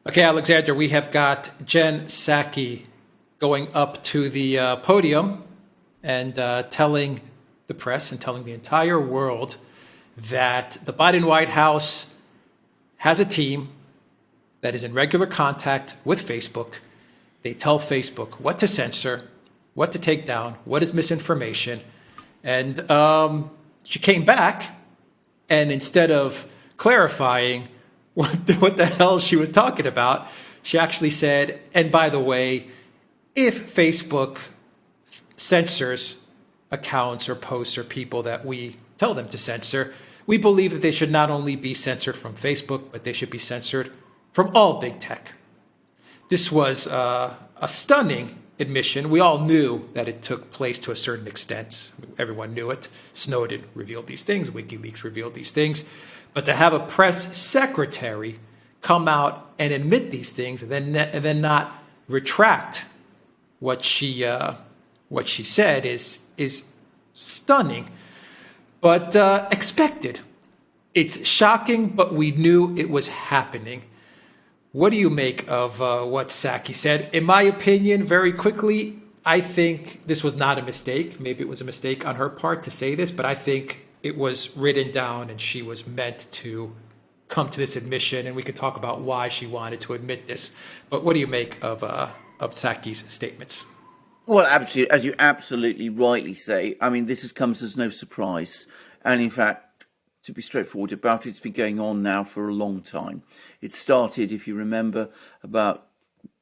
Okay, Alexander, we have got Jen Psaki going up to the podium and telling the press and telling the entire world that the Biden White House has a team that is in regular contact with Facebook. They tell Facebook what to censor, what to take down, what is misinformation. And she came back, and instead of clarifying what the hell she was talking about, she actually said, and by the way, if Facebook censors accounts or posts or people that we tell them to censor, we believe that they should not only be censored from Facebook, but they should be censored from all big tech. This was a stunning admission. We all knew that it took place to a certain extent. Everyone knew it. Snowden revealed these things. WikiLeaks revealed these things. But to have a press secretary come out and admit these things and then not retract what she said is stunning, but expected. It's shocking, but we knew it was happening. What do you make of what Psaki said? In my opinion, very quickly, I think this was not a mistake. Maybe it was a mistake on her part to say this, but I think it was written down and she was meant to come to this admission, and we could talk about why she wanted to admit this. But what do you make of Psaki's statements? Well, absolutely, as you absolutely rightly say, I mean, this comes as no surprise. And in fact, to be straightforward about it, it's been going on now for a long time. It started, if you remember, about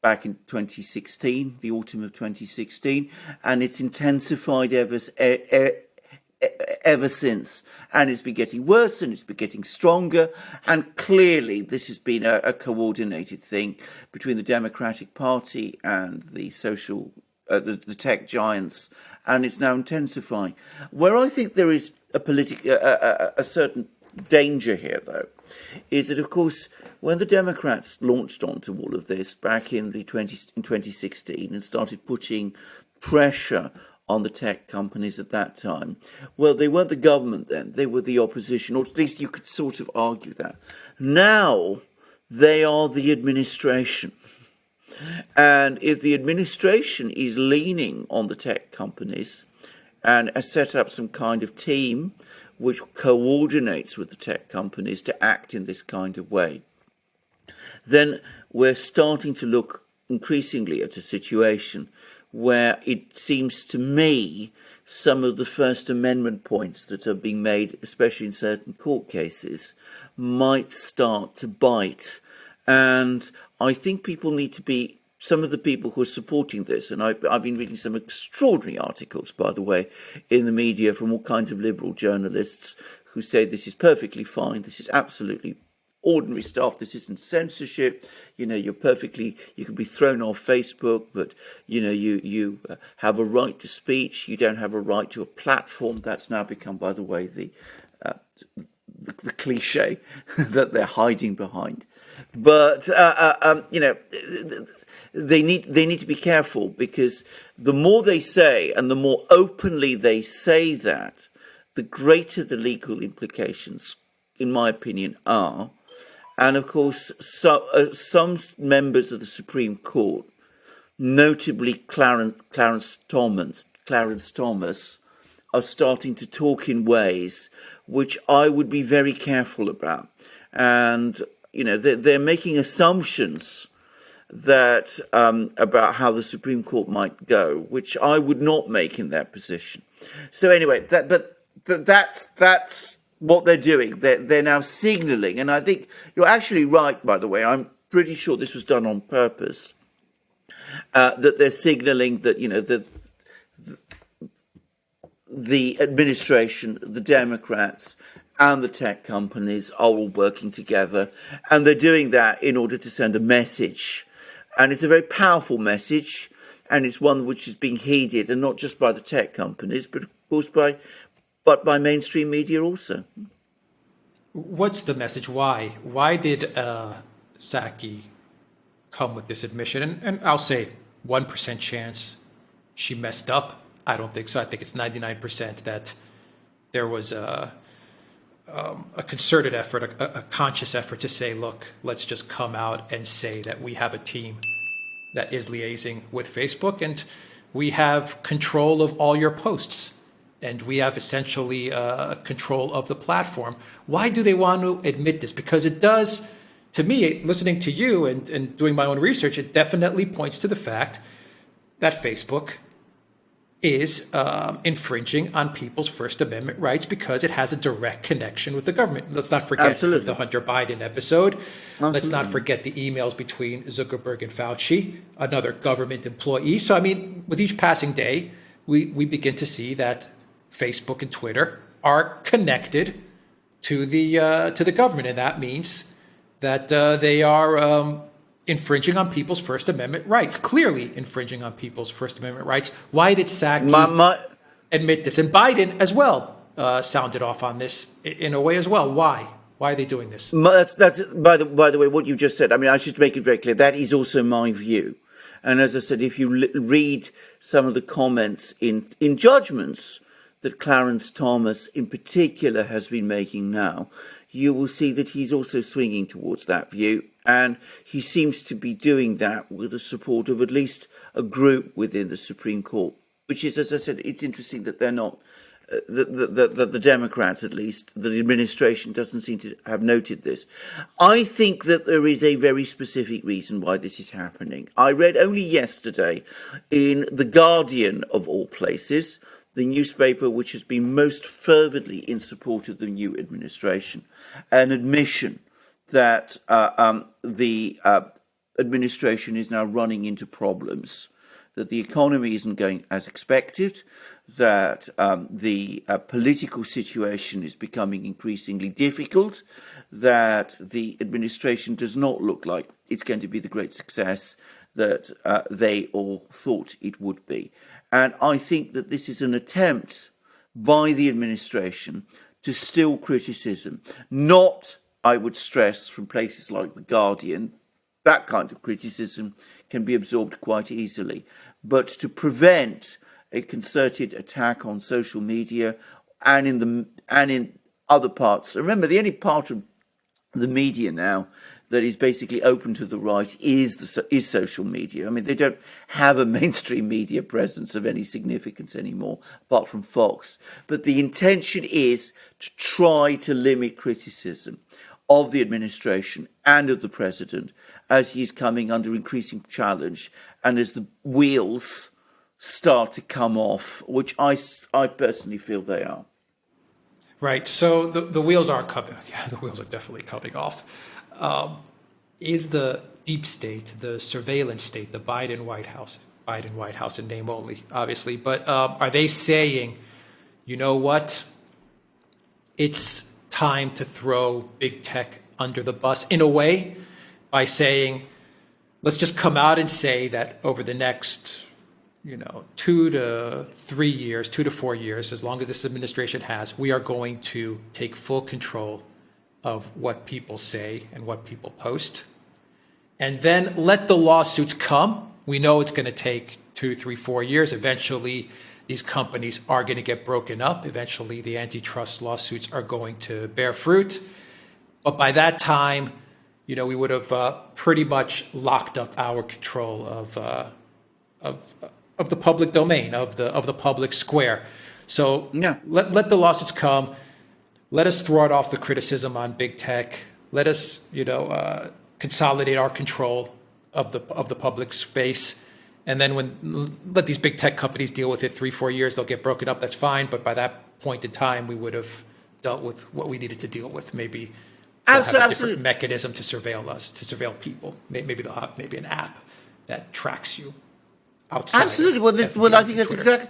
back in 2016, the autumn of 2016, and it's intensified ever since, and it's been getting worse and it's been getting stronger, and clearly this has been a coordinated thing between the Democratic Party and the the tech giants, and it's now intensifying. Where I think there is a certain danger here, though, is that, of course, when the Democrats launched onto all of this back in 2016 and started putting pressure on the tech companies at that time, well, they weren't the government then, they were the opposition, or at least you could sort of argue that. Now they are the administration. And if the administration is leaning on the tech companies and has set up some kind of team which coordinates with the tech companies to act in this kind of way, then we're starting to look increasingly at a situation where it seems to me some of the First Amendment points that are being made, especially in certain court cases, might start to bite. And I think people need to be, some of the people who are supporting this, and I've been reading some extraordinary articles, by the way, in the media from all kinds of liberal journalists who say this is perfectly fine, this is absolutely ordinary stuff, this isn't censorship, you can be thrown off Facebook, but you have a right to speech, you don't have a right to a platform. That's now become, by the way, the cliche that they're hiding behind. But they need to be careful, because the more they say and the more openly they say that, the greater the legal implications, in my opinion, are. And of course, some members of the Supreme Court, notably Clarence Thomas, are starting to talk in ways which I would be very careful about. And they're making assumptions that about how the Supreme Court might go, which I would not make in that position. So anyway, that's what they're doing. They're now signalling, and I think you're actually right, by the way. I'm pretty sure this was done on purpose, that they're signalling that, the administration, the Democrats, and the tech companies are all working together, and they're doing that in order to send a message. And it's a very powerful message, and it's one which is being heeded, and not just by the tech companies, but of course by mainstream media also. What's the message? Why? Why did Psaki come with this admission? And I'll say 1% chance she messed up. I don't think so. I think it's 99% that there was a concerted effort, a conscious effort to say, look, let's just come out and say that we have a team that is liaising with Facebook, and we have control of all your posts, and we have essentially control of the platform. Why do they want to admit this? Because it does, to me, listening to you and doing my own research, it definitely points to the fact that Facebook is infringing on people's First Amendment rights because it has a direct connection with the government. Let's not forget the Hunter Biden episode. Let's not forget the emails between Zuckerberg and Fauci, another government employee. So, I mean, with each passing day, we begin to see that Facebook and Twitter are connected to the government, and that means that they are infringing on people's First Amendment rights, clearly infringing on people's First Amendment rights. Why did Psaki admit this? And Biden as well sounded off on this in a way as well. Why? Why are they doing this? That's by the way, what you just said. I mean, I should make it very clear. That is also my view. And as I said, if you read some of the comments in judgments that Clarence Thomas in particular has been making now, you will see that he's also swinging towards that view. And he seems to be doing that with the support of at least a group within the Supreme Court, which is, as I said, it's interesting that they're not, the Democrats at least, the administration doesn't seem to have noted this. I think that there is a very specific reason why this is happening. I read only yesterday in The Guardian, of all places, the newspaper which has been most fervently in support of the new administration, an admission that the administration is now running into problems, that the economy isn't going as expected, that the political situation is becoming increasingly difficult, that the administration does not look like it's going to be the great success that they all thought it would be. And I think that this is an attempt by the administration to still criticism, not, I would stress, from places like The Guardian. That kind of criticism can be absorbed quite easily, but to prevent a concerted attack on social media and in other parts. Remember, the only part of the media now that is basically open to the right is social media. I mean, they don't have a mainstream media presence of any significance anymore, apart from Fox. But the intention is to try to limit criticism of the administration and of the president as he's coming under increasing challenge and as the wheels start to come off, which I personally feel they are. Right. So the wheels are coming. Yeah, the wheels are definitely coming off. Is the deep state, the surveillance state, the Biden White House in name only, obviously, but are they saying, you know what, it's time to throw big tech under the bus in a way by saying, let's just come out and say that over the next 2 to 3 years, 2 to 4 years, as long as this administration has, we are going to take full control of what people say and what people post. And then let the lawsuits come. We know it's going to take 2, 3, 4 years. Eventually, these companies are going to get broken up. Eventually, the antitrust lawsuits are going to bear fruit. But by that time, we would have pretty much locked up our control of the public domain, of the public square. So let the lawsuits come. Let us thwart off the criticism on big tech. Let us, consolidate our control of the public space. And then let these big tech companies deal with it. 3, 4 years, they'll get broken up. That's fine. But by that point in time, we would have dealt with what we needed to deal with. Maybe have a different mechanism to surveil us, to surveil people. Maybe they'll have an app that tracks you outside. Absolutely. Well, I think that's exactly.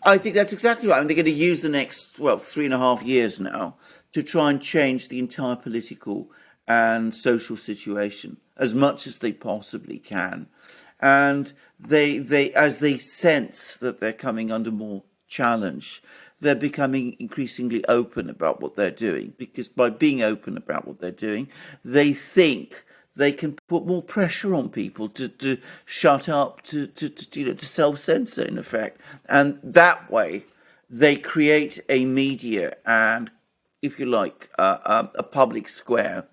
I think that's exactly right. I mean, they're going to use the next 3.5 years now to try and change the entire political and social situation as much as they possibly can. And they as they sense that they're coming under more challenge, they're becoming increasingly open about what they're doing, because by being open about what they're doing, they think they can put more pressure on people to shut up, to self-censor, in effect. And that way, they create a media and if you like, a public square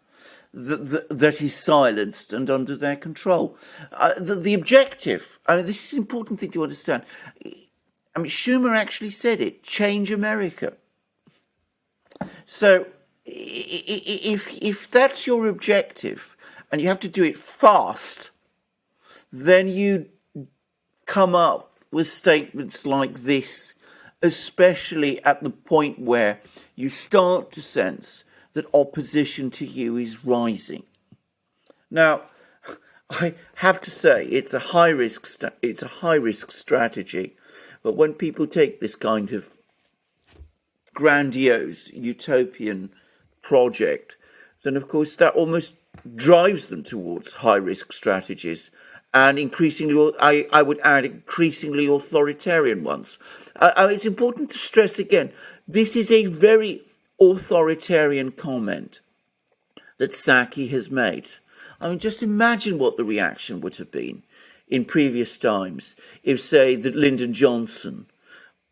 that is silenced and under their control. The objective, I mean, this is an important thing to understand. I mean, Schumer actually said it, change America. So if that's your objective and you have to do it fast, then you come up with statements like this, especially at the point where you start to sense that opposition to you is rising. Now, I have to say it's a high risk strategy, but when people take this kind of grandiose utopian project, then of course that almost drives them towards high risk strategies, and increasingly, I would add, increasingly authoritarian ones. It's important to stress again, this is a very authoritarian comment that Psaki has made. I mean, just imagine what the reaction would have been in previous times if, say, the Lyndon Johnson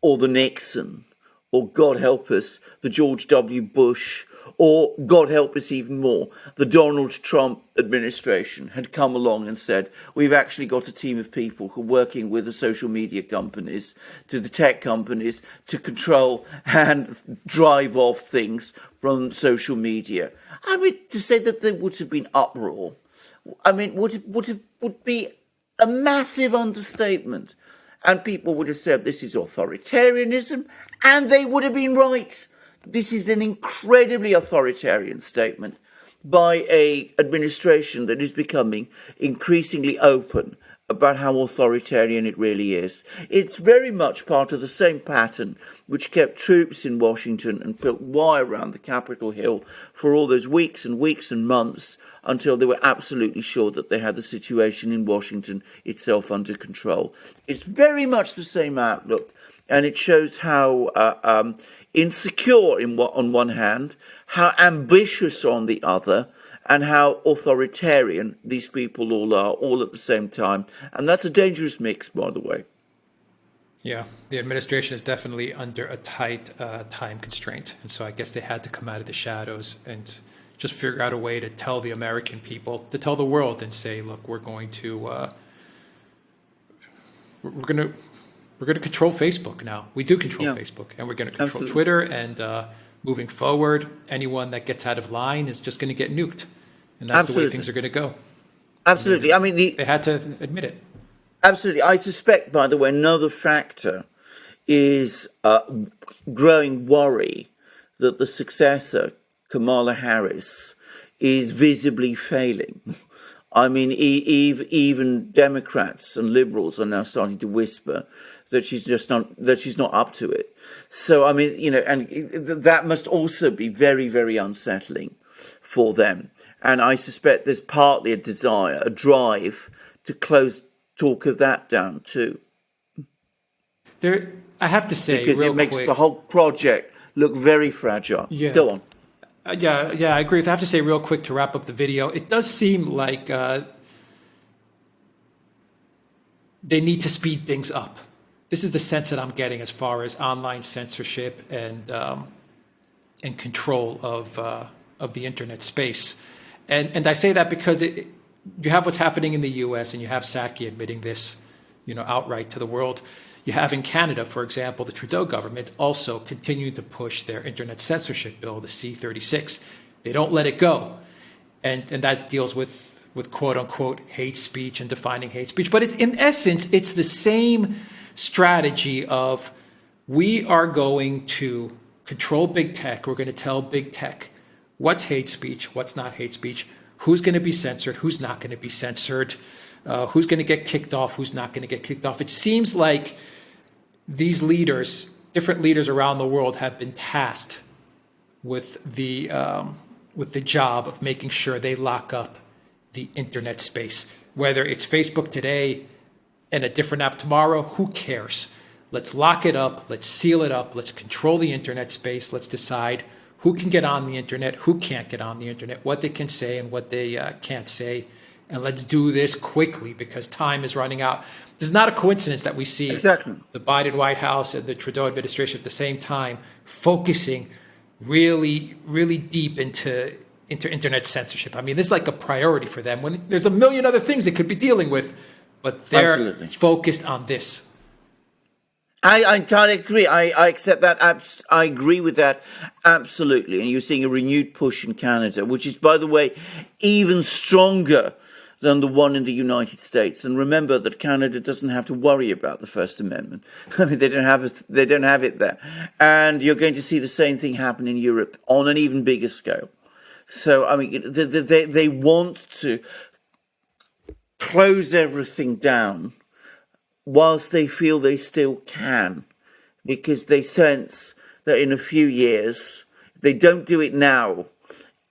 or the Nixon, or God help us, the George W. Bush, or God help us even more, the Donald Trump administration had come along and said, we've actually got a team of people who are working with the social media companies, to the tech companies, to control and drive off things from social media. I mean, to say that there would have been uproar, I mean, would be a massive understatement. And people would have said this is authoritarianism, and they would have been right. This is an incredibly authoritarian statement by an administration that is becoming increasingly open about how authoritarian it really is. It's very much part of the same pattern which kept troops in Washington and built wire around the Capitol Hill for all those weeks and weeks and months until they were absolutely sure that they had the situation in Washington itself under control. It's very much the same outlook, and it shows how insecure on one hand, how ambitious on the other, and how authoritarian these people all are, all at the same time. And that's a dangerous mix, by the way. Yeah, the administration is definitely under a tight time constraint. And so I guess they had to come out of the shadows and just figure out a way to tell the American people, to tell the world and say, look, we're going to control Facebook now. We do control Facebook, and we're going to control Twitter. And moving forward, anyone that gets out of line is just going to get nuked. And that's the way things are going to go. Absolutely. I mean, they had to admit it. Absolutely. I suspect, by the way, another factor is growing worry that the successor, Kamala Harris, is visibly failing. I mean, even Democrats and liberals are now starting to whisper that she's not up to it. So, I mean, you know, and that must also be very, very unsettling for them. And I suspect there's partly a desire, a drive to close talk of that down too. I have to say, because it makes the whole project look very fragile. Yeah. Go on. Yeah, I agree. I have to say real quick to wrap up the video, it does seem like they need to speed things up. This is the sense that I'm getting as far as online censorship and control of the internet space. And I say that because you have what's happening in the U.S. and you have Psaki admitting this, you know, outright to the world. You have in Canada, for example, the Trudeau government also continuing to push their internet censorship bill, the C-36. They don't let it go. And that deals with quote unquote hate speech and defining hate speech. But in essence, it's the same strategy of we are going to control big tech. We're going to tell big tech what's hate speech, what's not hate speech, who's going to be censored, who's not going to be censored, who's going to get kicked off, who's not going to get kicked off. It seems like these leaders, different leaders around the world, have been tasked with the job of making sure they lock up the internet space. Whether it's Facebook today and a different app tomorrow, who cares? Let's lock it up. Let's seal it up. Let's control the internet space. Let's decide who can get on the internet, who can't get on the internet, what they can say and what they can't say. And let's do this quickly because time is running out. This is not a coincidence that we see the Biden White House and the Trudeau administration at the same time focusing really, really deep into internet censorship. I mean, this is like a priority for them when there's a million other things they could be dealing with, but they're Absolutely. focused on this. I entirely agree. I accept that. I agree with that absolutely. And you're seeing a renewed push in Canada, which is, by the way, even stronger than the one in the United States. And remember that Canada doesn't have to worry about the First Amendment. I mean, they don't have it there. And you're going to see the same thing happen in Europe on an even bigger scale. So, I mean, they want to close everything down whilst they feel they still can, because they sense that in a few years, if they don't do it now,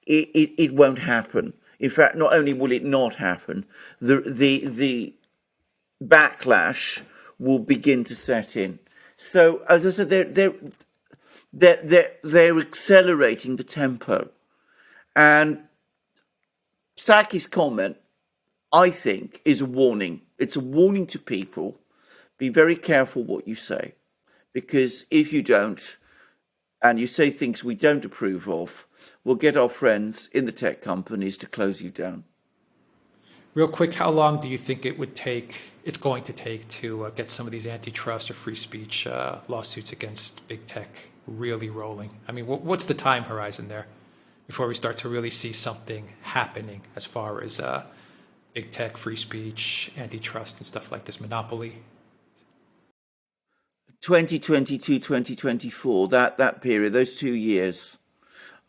it won't happen. In fact, not only will it not happen, the backlash will begin to set in. So, as I said, they're accelerating the tempo, and Psaki's comment, I think, is a warning. It's a warning to people. Be very careful what you say, because if you don't, and you say things we don't approve of, we'll get our friends in the tech companies to close you down. Real quick, how long do you think it's going to take to get some of these antitrust or free speech lawsuits against big tech really rolling? I mean, what's the time horizon there before we start to really see something happening as far as big tech, free speech, antitrust, and stuff like this, monopoly? 2022, 2024, that period, those 2 years.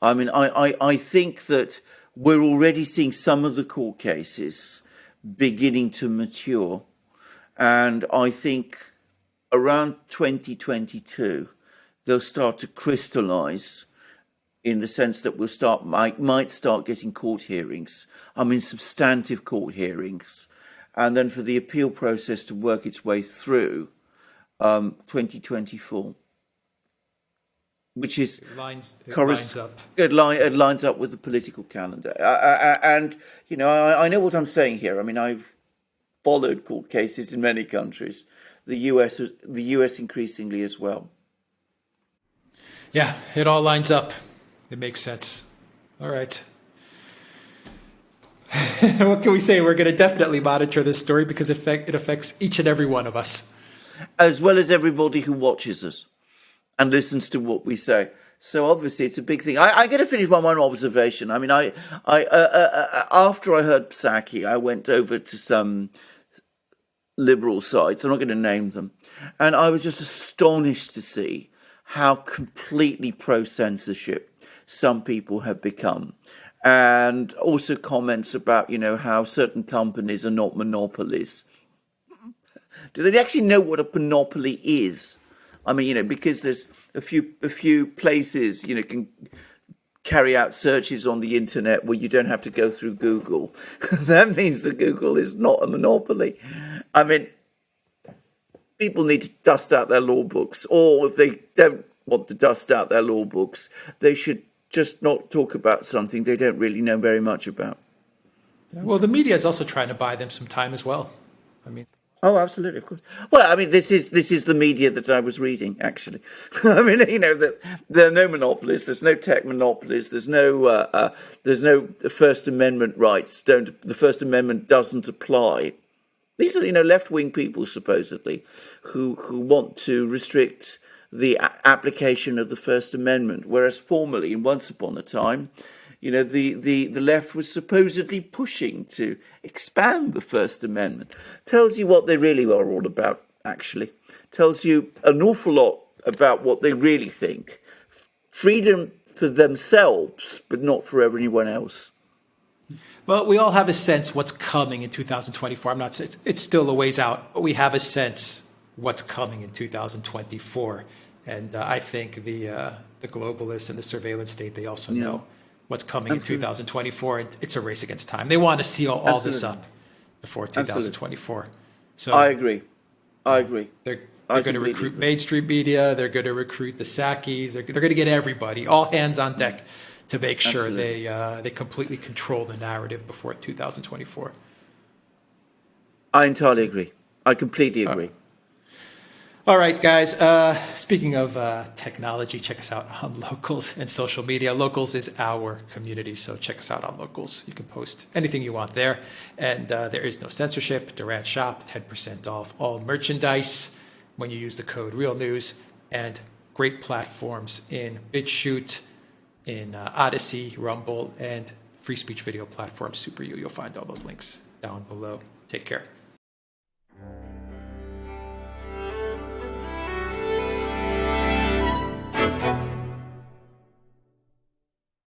I mean, I think that we're already seeing some of the court cases beginning to mature. And I think around 2022, they'll start to crystallize in the sense that might start getting court hearings. I mean, substantive court hearings. And then for the appeal process to work its way through 2024, which is it lines up. It lines up with the political calendar. And, you know, I know what I'm saying here. I mean, I've followed court cases in many countries, the US increasingly as well. Yeah, it all lines up. It makes sense. All right. What can we say? We're going to definitely monitor this story because it affects each and every one of us. As well as everybody who watches us and listens to what we say. So obviously it's a big thing. I got to finish my one observation. I mean, after I heard Psaki, I went over to some liberal sites. I'm not going to name them. And I was just astonished to see how completely pro-censorship some people have become. And also comments about, you know, how certain companies are not monopolies. Do they actually know what a monopoly is? I mean, you know, because there's a few places, you know, can carry out searches on the internet where you don't have to go through Google. That means that Google is not a monopoly. I mean, people need to dust out their law books, or if they don't want to dust out their law books, they should just not talk about something they don't really know very much about. Well, the media is also trying to buy them some time as well. I mean, oh, absolutely, of course. Well, I mean, this is the media that I was reading, actually. I mean, you know, there are no monopolies. There's no tech monopolies. There's no First Amendment rights. The First Amendment doesn't apply. These are, you know, left-wing people supposedly who want to restrict the application of the First Amendment, whereas formerly, once upon a time, you know, the left was supposedly pushing to expand the First Amendment. Tells you what they really are all about, actually. Tells you an awful lot about what they really think. Freedom for themselves, but not for everyone else. Well, we all have a sense what's coming in 2024. It's still a ways out, but we have a sense what's coming in 2024. And I think the globalists and the surveillance state, they also know what's coming in 2024. And it's a race against time. They want to seal all this up before 2024. So I agree. They're going to recruit mainstream media. They're going to recruit the Psakis. They're going to get everybody, all hands on deck, to make sure they completely control the narrative before 2024. I entirely agree. I completely agree. All right, guys. Speaking of technology, check us out on Locals and social media. Locals is our community, so check us out on Locals. You can post anything you want there. And there is no censorship. Duran Shop, 10% off all merchandise when you use the code REALNEWS. And great platforms in BitChute, in ODYSEE, Rumble, and free speech video platform SuperU. You'll find all those links down below. Take care.